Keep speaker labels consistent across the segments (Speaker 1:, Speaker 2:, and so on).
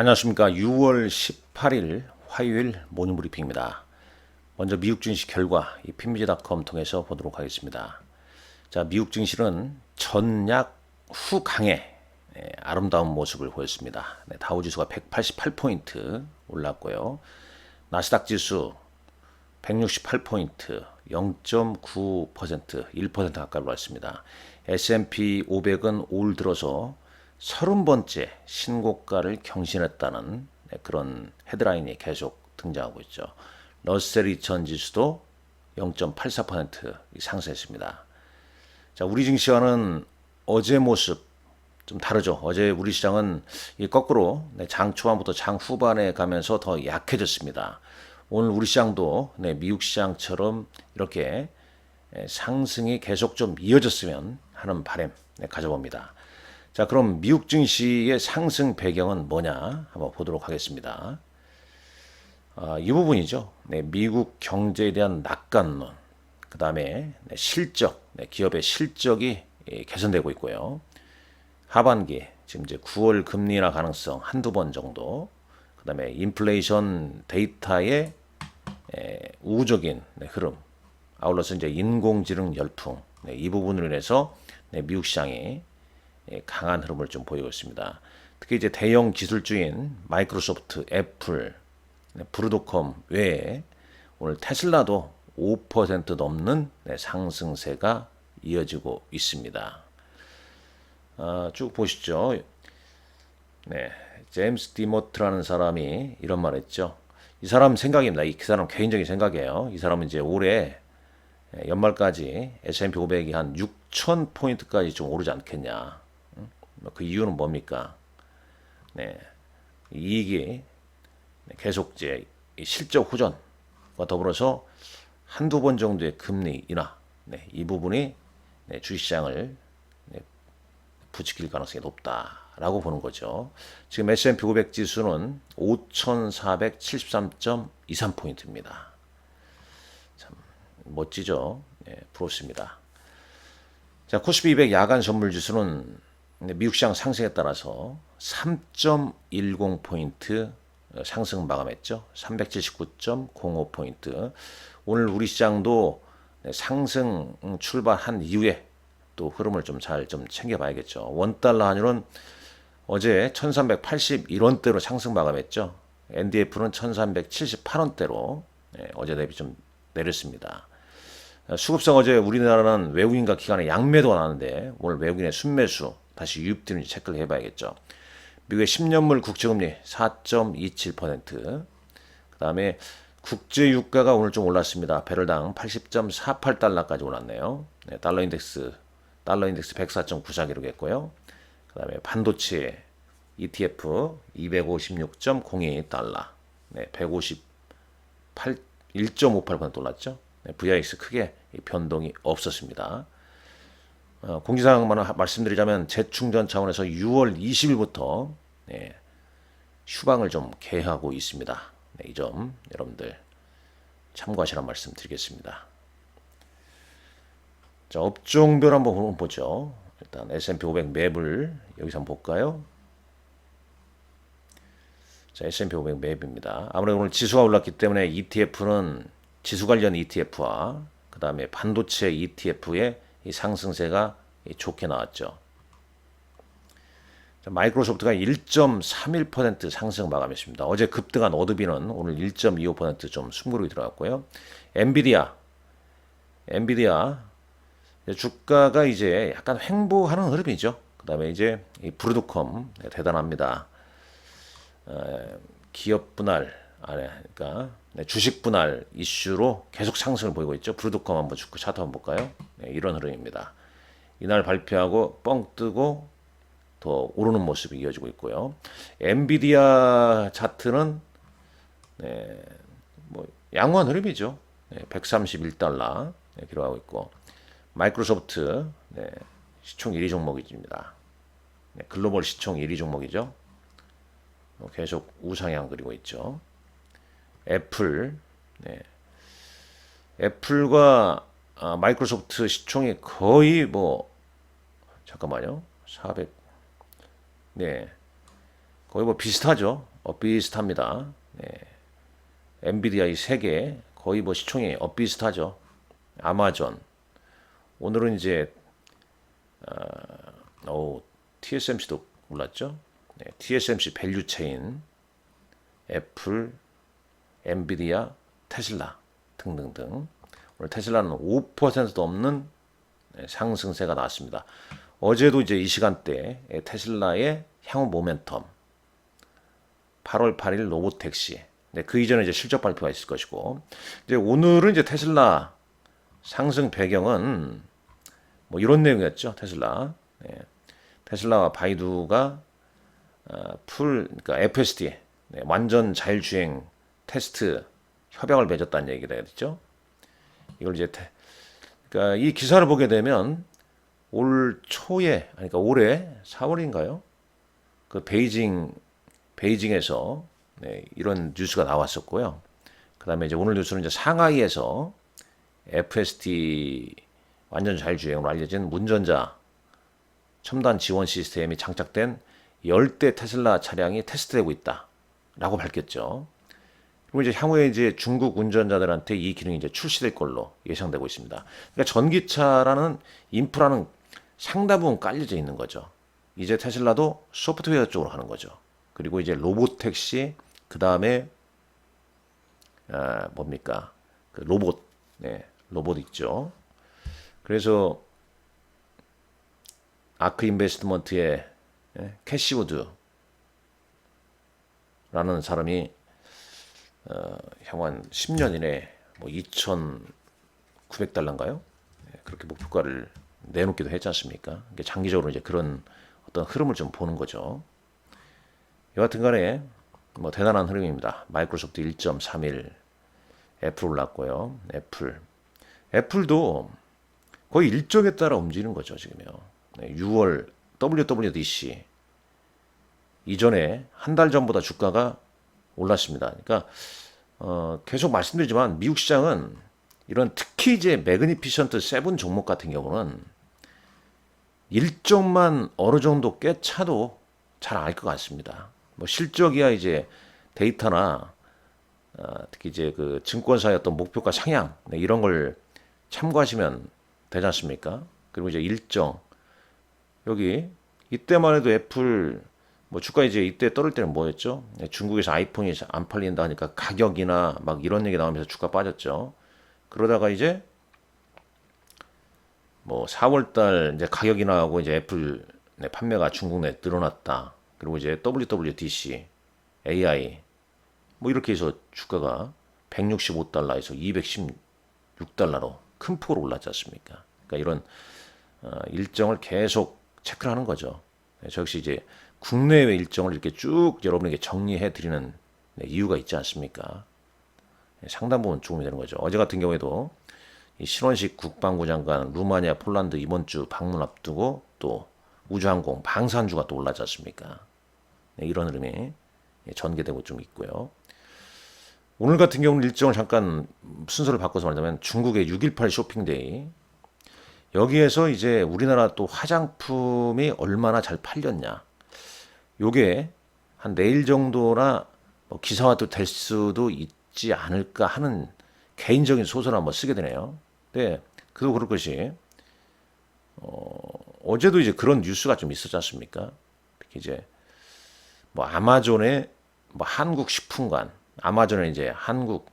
Speaker 1: 안녕하십니까. 6월 18일 화요일 모닝브리핑입니다. 먼저 미국 증시 결과 이 핀미지닷컴 통해서 보도록 하겠습니다. 자, 미국 증시는 전약 후 강해 아름다운 모습을 보였습니다. 네, 다우지수가 188포인트 올랐고요. 나스닥 지수 168포인트 0.9% 1% 가까이 올랐습니다. S&P 500은 올 들어서 30번째 신고가를 경신했다는 그런 헤드라인이 계속 등장하고 있죠. 러셀 2000 지수도 0.84% 상승했습니다. 자, 우리 증시와는 어제 모습 좀 다르죠. 어제 우리 시장은 거꾸로 장 초반부터 장 후반에 가면서 더 약해졌습니다. 오늘 우리 시장도 미국 시장처럼 이렇게 상승이 계속 좀 이어졌으면 하는 바람 가져봅니다. 자, 그럼 미국 증시의 상승 배경은 뭐냐 한번 보도록 하겠습니다. 이 부분이죠. 미국 경제에 대한 낙관론, 그 다음에 실적, 기업의 실적이 개선되고 있고요. 하반기, 지금 이제 9월 금리 인하 가능성 한두 번 정도, 그 다음에 인플레이션 데이터의 우호적인 흐름, 아울러서 이제 인공지능 열풍, 이 부분으로 인해서 미국 시장이 강한 흐름을 좀 보이고 있습니다. 특히 이제 대형 기술주인 마이크로소프트, 애플, 브루드컴 외에 오늘 테슬라도 5% 넘는 상승세가 이어지고 있습니다. 쭉 보시죠. 네, 제임스 디모트라는 사람이 이런 말을 했죠. 이 사람 생각입니다. 이 사람 개인적인 생각이에요. 이 사람은 이제 올해 연말까지 S&P 500이 한 6,000포인트까지 좀 오르지 않겠냐. 그 이유는 뭡니까? 네, 이익이 계속 이제 실적 호전과 더불어서 한두 번 정도의 금리 인하, 이 부분이 주식시장을 부추길 가능성이 높다라고 보는 거죠. 지금 S&P 500 지수는 5,473.23포인트입니다. 참 멋지죠? 부럽습니다. 자, 코스피 200 야간 선물 지수는 미국 시장 상승에 따라서 3.10포인트 상승 마감했죠. 379.05포인트. 오늘 우리 시장도 상승 출발한 이후에 또 흐름을 좀 잘 좀 챙겨봐야겠죠. 원달러 환율은 어제 1381원대로 상승 마감했죠. NDF는 1378원대로 어제 대비 좀 내렸습니다. 수급성 어제 우리나라는 외국인과 기관의 양매도가 나는데 오늘 외국인의 순매수 다시 유입되는지 체크를 해봐야겠죠. 미국의 10년물 국채금리 4.27%. 그 다음에 국제유가가 오늘 좀 올랐습니다. 배럴당 80.48달러까지 올랐네요. 달러 인덱스 104.94 기록했고요. 그 다음에 반도체 ETF 256.02달러. 158, 1.58% 올랐죠. VIX 크게 변동이 없었습니다. 공지사항만 말씀드리자면 재충전 차원에서 6월 20일부터 휴방을 좀 계획하고 있습니다. 이 점 여러분들 참고하시라는 말씀 드리겠습니다. 자, 업종별 한번 보죠. 일단 S&P 500 맵을 여기서 한번 볼까요? 자, S&P 500 맵입니다. 아무래도 오늘 지수가 올랐기 때문에 ETF는 지수 관련 ETF와 그 다음에 반도체 ETF의 이 상승세가 좋게 나왔죠. 자, 마이크로소프트가 1.31% 상승 마감했습니다. 어제 급등한 어도비는 오늘 1.25% 숨고르게 들어갔고요. 엔비디아 주가가 이제 약간 횡보하는 흐름이죠. 그 다음에 이제 이 브루드컴 대단합니다. 기업 분할 그러니까 주식 분할 이슈로 계속 상승을 보이고 있죠. 브루드컴 한번 주가 차트 한번 볼까요? 이런 흐름입니다. 이날 발표하고 뻥 뜨고 더 오르는 모습이 이어지고 있고요. 엔비디아 차트는 뭐 양호한 흐름이죠. 131달러 기록하고 있고 마이크로소프트 시총 1위 종목입니다. 글로벌 시총 1위 종목이죠. 계속 우상향 그리고 있죠. 애플과 마이크로소프트 시총이 거의 뭐 잠깐만요. 400 거의 뭐 비슷하죠. 비슷합니다. 엔비디아 이 세 개 거의 뭐 시총이 비슷하죠. 아마존 오늘은 이제 TSMC도 올랐죠. TSMC 밸류 체인, 애플, 엔비디아, 테슬라 등등등. 오늘 테슬라는 5%도 없는 상승세가 나왔습니다. 어제도 이제 이 시간대 테슬라의 향후 모멘텀 8월 8일 로보택시 그 이전에 이제 실적 발표가 있을 것이고 이제 오늘은 이제 테슬라 상승 배경은 뭐 이런 내용이었죠. 테슬라와 바이두가 그러니까 FSD 완전 자율주행 테스트 협약을 맺었다는 얘기가 됐죠. 이걸 이제 그러니까 이 기사를 보게 되면 올 초에 그러니까 올해 4월인가요? 그 베이징에서 이런 뉴스가 나왔었고요. 그다음에 이제 오늘 뉴스는 이제 상하이에서 FSD 완전 자율주행으로 알려진 운전자 첨단 지원 시스템이 장착된 10대 테슬라 차량이 테스트되고 있다라고 밝혔죠. 그리고 이제 향후에 이제 중국 운전자들한테 이 기능이 이제 출시될 걸로 예상되고 있습니다. 그러니까 전기차라는 인프라는 상당 부분 깔려져 있는 거죠. 이제 테슬라도 소프트웨어 쪽으로 가는 거죠. 그리고 이제 로봇택시, 그 다음에 뭡니까? 그 로봇, 로봇 있죠. 그래서 아크 인베스트먼트의 캐시우드라는 사람이 향후 한 10년 이내 뭐 2,900달러인가요? 그렇게 목표가를 내놓기도 했지 않습니까? 장기적으로 이제 그런 어떤 흐름을 좀 보는 거죠. 여하튼 간에 뭐 대단한 흐름입니다. 마이크로소프트 1.31, 애플 올랐고요. 애플도 거의 일정에 따라 움직이는 거죠, 지금요. 6월 WWDC 이전에 한 달 전보다 주가가 올랐습니다. 그러니까 계속 말씀드리지만 미국 시장은 이런 특히 이제 매그니피션트 7 종목 같은 경우는 일정만 어느 정도 꿰차도 잘 알 것 같습니다. 뭐 실적이야 이제 데이터나 특히 이제 그 증권사의 어떤 목표가 상향 이런 걸 참고하시면 되지 않습니까? 그리고 이제 일정 여기 이때만 해도 애플 뭐 주가 이제 이때 떨을 때는 뭐였죠? 중국에서 아이폰이 안 팔린다 하니까 가격이나 막 이런 얘기 나오면서 주가 빠졌죠. 그러다가 이제 뭐 4월달 이제 가격이 나오고 이제 애플 판매가 중국 내 늘어났다. 그리고 이제 WWDC, AI 뭐 이렇게 해서 주가가 165달러에서 216달러로 큰 폭으로 올랐지 않습니까? 그러니까 이런 일정을 계속 체크를 하는 거죠. 저 역시 이제 국내외 일정을 이렇게 쭉 여러분에게 정리해 드리는 이유가 있지 않습니까? 상당 부분 도움이 되는 거죠. 어제 같은 경우에도 이 신원식 국방부 장관 루마니아, 폴란드 이번 주 방문 앞두고 또 우주항공 방산주가 또 올랐지 않습니까? 이런 흐름이 전개되고 좀 있고요. 오늘 같은 경우는 일정을 잠깐 순서를 바꿔서 말하자면 중국의 6.18 쇼핑데이 여기에서 이제 우리나라 또 화장품이 얼마나 잘 팔렸냐 요게 한 내일 정도나 뭐 기사화도 될 수도 있지 않을까 하는 개인적인 소설을 한번 쓰게 되네요. 근데 그도 그럴 것이 어제도 이제 그런 뉴스가 좀 있었지 않습니까? 특히 이제 뭐 아마존의 뭐 한국 식품관, 아마존의 이제 한국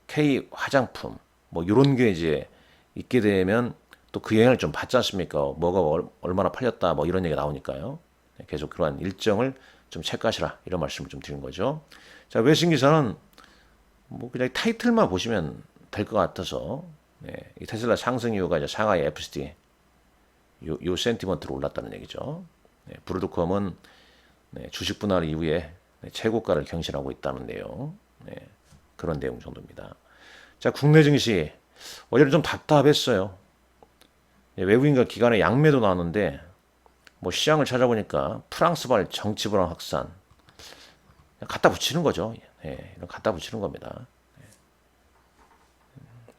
Speaker 1: K 화장품 뭐 이런 게 이제 있게 되면 또 그 영향을 좀 받지 않습니까? 뭐가 얼마나 팔렸다 뭐 이런 얘기가 나오니까요. 계속 그러한 일정을 좀 체크하시라 이런 말씀을 좀 드리는 거죠. 자, 외신 기사는 뭐 그냥 타이틀만 보시면 될 것 같아서 이 테슬라 상승 이유가 이제 상하이 FSD 요 센티먼트로 올랐다는 얘기죠. 브로드컴은 주식 분할 이후에 최고가를 경신하고 있다는 내용 그런 내용 정도입니다. 자, 국내 증시 어제는 좀 답답했어요. 외국인과 기관의 양매도 나왔는데 뭐 시장을 찾아보니까 프랑스발 정치 불안 확산 갖다 붙이는 거죠. 이런 갖다 붙이는 겁니다.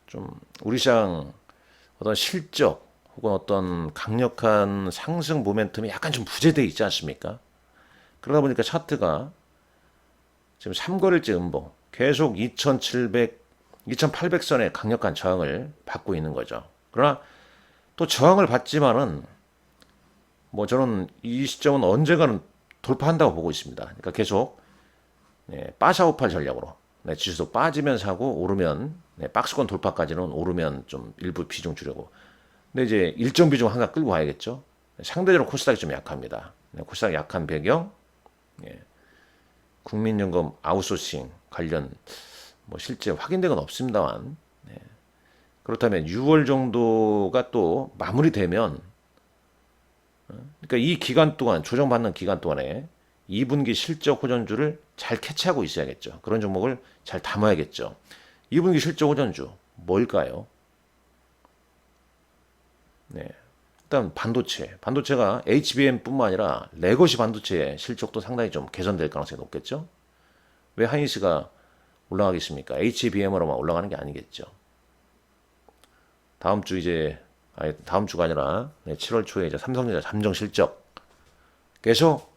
Speaker 1: 좀 우리 시장 어떤 실적 혹은 어떤 강력한 상승 모멘텀이 약간 좀 부재되어 있지 않습니까? 그러다 보니까 차트가 지금 3거래일째 음봉 계속 2,800선의 강력한 저항을 받고 있는 거죠. 그러나 또 저항을 받지만은 뭐 저는 이 시점은 언젠가는 돌파한다고 보고 있습니다. 그러니까 계속 빠샤오팔 전략으로 지수도 빠지면 사고 오르면 박스권 돌파까지는 오르면 좀 일부 비중 주려고. 근데 이제 일정 비중 한가 끌고 가야겠죠. 상대적으로 코스닥이 좀 약합니다. 코스닥 약한 배경, 국민연금 아웃소싱 관련 뭐 실제 확인된 건 없습니다만, 그렇다면 6월 정도가 또 마무리되면, 그러니까 이 기간 동안 조정받는 기간 동안에 2분기 실적 호전주를 잘 캐치하고 있어야겠죠. 그런 종목을 잘 담아야겠죠. 2분기 실적 호전주 뭘까요? 일단 반도체가 HBM뿐만 아니라 레거시 반도체의 실적도 상당히 좀 개선될 가능성이 높겠죠. 왜 하이닉스가 올라가겠습니까? HBM으로만 올라가는 게 아니겠죠. 다음 주가 아니라 7월 초에 이제 삼성전자 잠정 실적 계속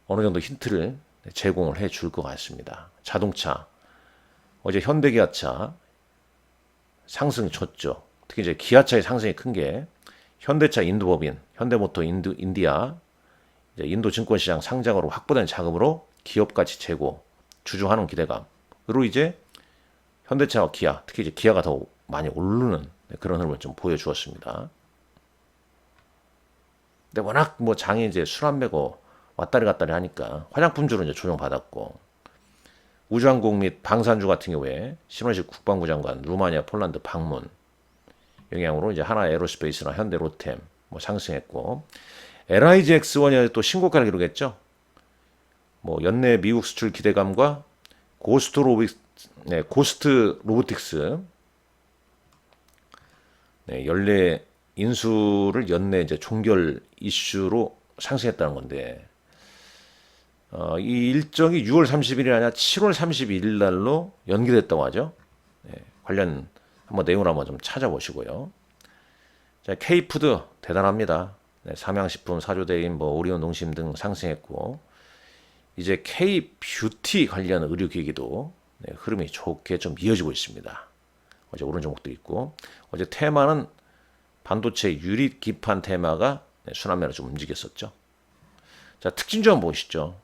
Speaker 1: 어느 정도 힌트를 제공을 해 줄 것 같습니다. 자동차 어제 현대기아차 상승 쳤죠. 특히 이제 기아차의 상승이 큰 게 현대차 인도법인, 현대모터 인디아, 이제 인도 증권시장 상장으로 확보된 자금으로 기업 가치 재고, 주주환원 기대감, 그리고 이제 현대차와 기아, 특히 이제 기아가 더 많이 오르는 그런 흐름을 좀 보여주었습니다. 근데 워낙 뭐 장이 이제 술 안 매고 왔다리 갔다리 하니까 화장품주로 이제 조정받았고, 우주항공 및 방산주 같은 경우에 신원식 국방부 장관 루마니아 폴란드 방문 영향으로 이제 하나 에어로스페이스나 현대 로템 뭐 상승했고, LIG X1이 또 신고가를 기록했죠. 뭐 연내 미국 수출 기대감과 고스트 로보틱스 연내 인수를 연내 이제 종결 이슈로 상승했다는 건데, 이 일정이 6월 30일이 아니라 7월 31일 날로 연기됐다고 하죠. 관련 한번 내용을 한번 좀 찾아보시고요. 자, K푸드 대단합니다. 삼양식품, 사조대인, 뭐 오리온 농심 등 상승했고, 이제 K뷰티 관련 의료기기도 흐름이 좋게 좀 이어지고 있습니다. 어제 오른 종목도 있고, 어제 테마는 반도체 유리 기판 테마가 순환매로 좀 움직였었죠. 자, 특징주 한번 보시죠.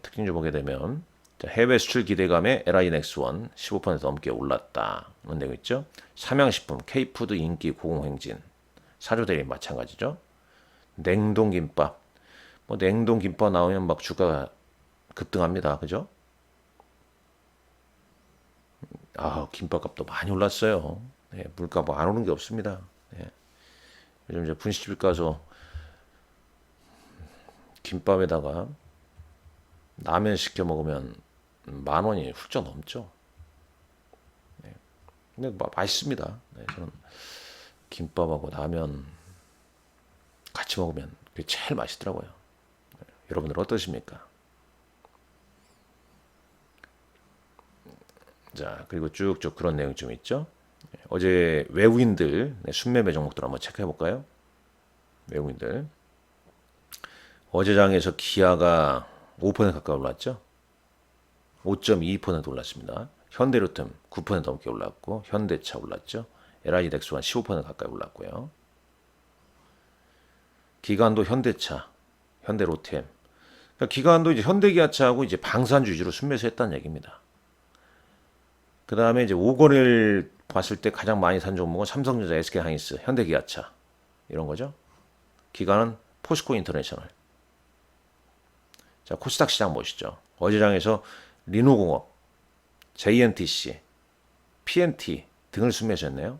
Speaker 1: 특징주 보게 되면 해외 수출 기대감에 LI넥스원 15% 넘게 올랐다. 이런 내용 있죠. 삼양식품, K푸드 인기 고공행진, 사조대리 마찬가지죠. 냉동김밥, 뭐 냉동김밥 나오면 막 주가가 급등합니다. 그죠? 김밥값도 많이 올랐어요. 물가 뭐 안 오른 게 없습니다. 요즘 이제 분식집 가서 김밥에다가 라면 시켜 먹으면 10,000원이 훌쩍 넘죠. 근데 맛있습니다. 저는 김밥하고 라면 같이 먹으면 그게 제일 맛있더라고요. 여러분들 어떠십니까? 자, 그리고 쭉쭉 그런 내용 좀 있죠. 어제 외국인들 순매매 종목들 한번 체크해 볼까요? 외국인들 어제 장에서 기아가 5% 가까이 올랐죠. 5.22% 올랐습니다. 현대로템 9% 넘게 올랐고, 현대차 올랐죠. LI넥스원 15% 가까이 올랐고요. 기관도 현대차, 현대로템. 그러니까 기관도 이제 현대기아차하고 이제 방산주 위주로 순매수 했다는 얘기입니다. 그 다음에 이제 5거래를 봤을 때 가장 많이 산 종목은 삼성전자, SK하이닉스, 현대기아차 이런 거죠. 기관은 포스코 인터내셔널. 자, 코스닥 시장 보시죠. 어제 장에서 리노공업, JNTC, PNT 등을 순매수했네요.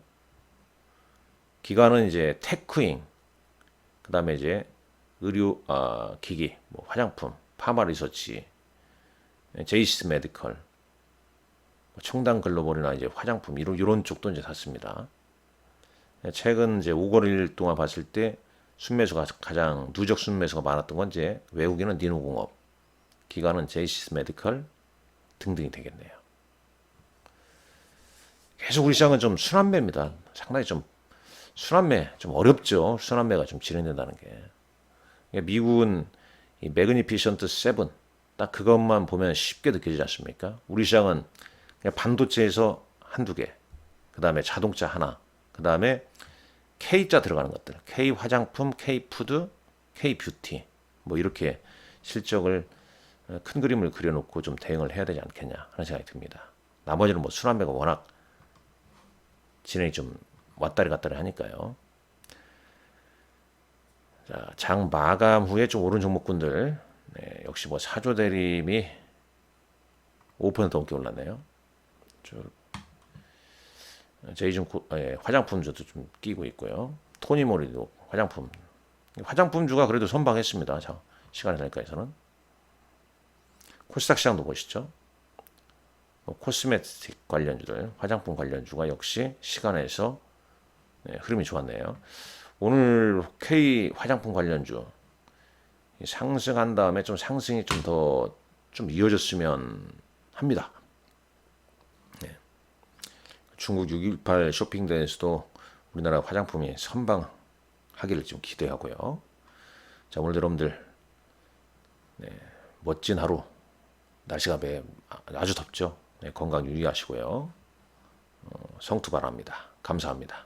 Speaker 1: 기관은 이제 테크잉, 그 다음에 이제 의료 기기, 뭐 화장품, 파마 리서치, 제이시스 메디컬, 청담 글로벌이나 이제 화장품 이런 쪽도 이제 샀습니다. 최근 이제 5거래일 동안 봤을 때 순매수가 가장 누적 순매수가 많았던 건 이제 외국인은 니노공업, 기관은 제이시스 메디컬 등등이 되겠네요. 계속 우리 시장은 좀 순환매입니다. 상당히 좀 순환매 좀 어렵죠. 순환매가 좀 진행된다는 게. 미국은 이 매그니피션트 7 딱 그것만 보면 쉽게 느껴지지 않습니까? 우리 시장은 그냥 반도체에서 한두 개, 그 다음에 자동차 하나, 그 다음에 K자 들어가는 것들, K 화장품, K 푸드, K 뷰티, 뭐 이렇게 실적을 큰 그림을 그려놓고 좀 대응을 해야 되지 않겠냐 하는 생각이 듭니다. 나머지는 뭐 순환매가 워낙 진행이 좀 왔다리 갔다리 하니까요. 자, 장 마감 후에 좀 오른 종목군들, 네, 역시 뭐 사조 대림이 5% 넘게 올랐네요. 제이준 화장품주도 좀 끼고 있고요. 토니모리도 화장품주가 그래도 선방했습니다. 자, 시간의 단가에서는 코스닥 시장도 보시죠. 코스메틱 관련주들, 화장품 관련주가 역시 시간에서 흐름이 좋았네요. 오늘 K 화장품 관련주 상승한 다음에 좀 상승이 좀 더 좀 이어졌으면 합니다. 중국 6.18 쇼핑대에서도 우리나라 화장품이 선방하기를 좀 기대하고요. 자, 오늘 여러분들 멋진 하루, 날씨가 아주 덥죠. 건강 유의하시고요. 성투 바랍니다. 감사합니다.